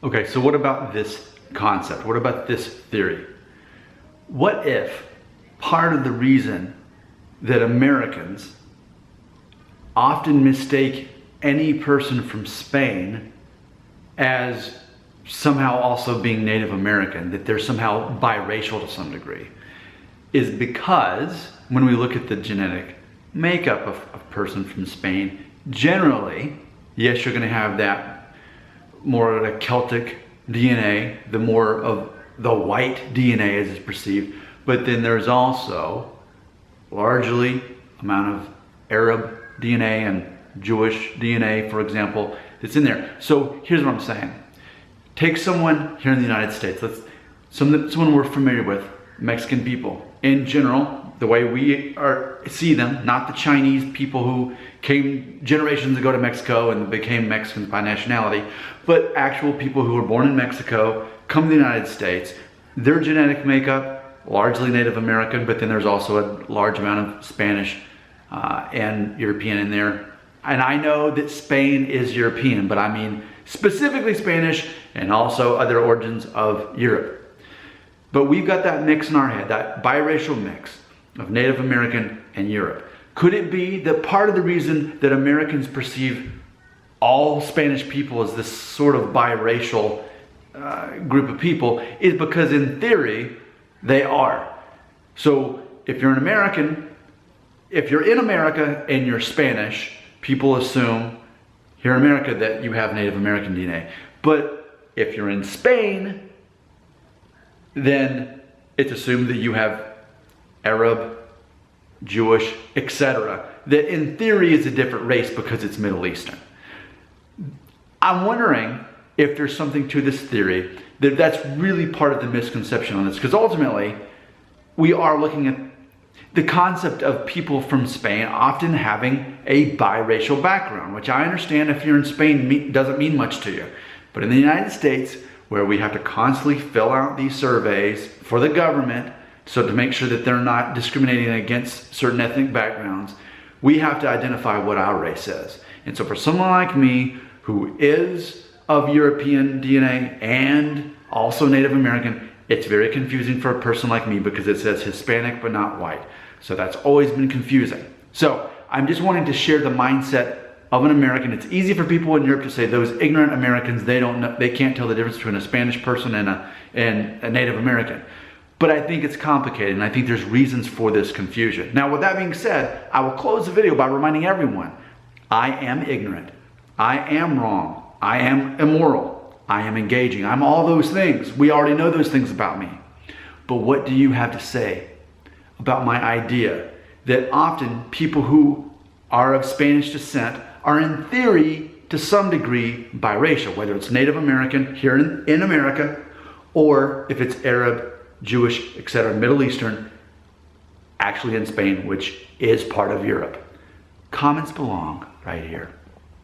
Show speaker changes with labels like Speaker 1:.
Speaker 1: Okay, so what about this concept? What about this theory? What if part of the reason that Americans often mistake any person from Spain as somehow also being Native American, that they're somehow biracial to some degree, is because when we look at the genetic makeup of a person from Spain, generally, yes, you're going to have that more of a Celtic DNA, the more of the white DNA as is perceived, but then there's also largely amount of Arab DNA and Jewish DNA, for example, that's in there. So here's what I'm saying. Take someone here in the United States, someone we're familiar with, Mexican people. In general, the way we see them, not the Chinese people who came generations ago to Mexico and became Mexicans by nationality, but actual people who were born in Mexico, come to the United States. Their genetic makeup, largely Native American, but then there's also a large amount of Spanish and European in there. And I know that Spain is European, but I mean specifically Spanish and also other origins of Europe. But we've got that mix in our head, that biracial mix of Native American and Europe. Could it be that part of the reason that Americans perceive all Spanish people as this sort of biracial group of people is because in theory they are? So if you're an American, if you're in America and you're Spanish, people assume here in America that you have Native American DNA. But if you're in Spain, then it's assumed that you have Arab, Jewish, etc. That in theory is a different race because it's Middle Eastern. I'm wondering if there's something to this theory that's really part of the misconception on this, because ultimately we are looking at the concept of people from Spain often having a biracial background, which I understand if you're in Spain doesn't mean much to you. But in the United States, where we have to constantly fill out these surveys for the government, so to make sure that they're not discriminating against certain ethnic backgrounds, we have to identify what our race is. And so for someone like me, who is of European DNA and also Native American, it's very confusing for a person like me because it says Hispanic but not white. So that's always been confusing. So I'm just wanting to share the mindset of an American. It's easy for people in Europe to say those ignorant Americans, they don't know, they can't tell the difference between a Spanish person and a Native American. But I think it's complicated, and I think there's reasons for this confusion. Now, with that being said, I will close the video by reminding everyone, I am ignorant, I am wrong, I am immoral, I am engaging, I'm all those things. We already know those things about me. But what do you have to say about my idea that often people who are of Spanish descent are in theory to some degree biracial, whether it's Native American here in America, or if it's Arab, Jewish, etc., Middle Eastern, actually in Spain, which is part of Europe. Comments belong right here.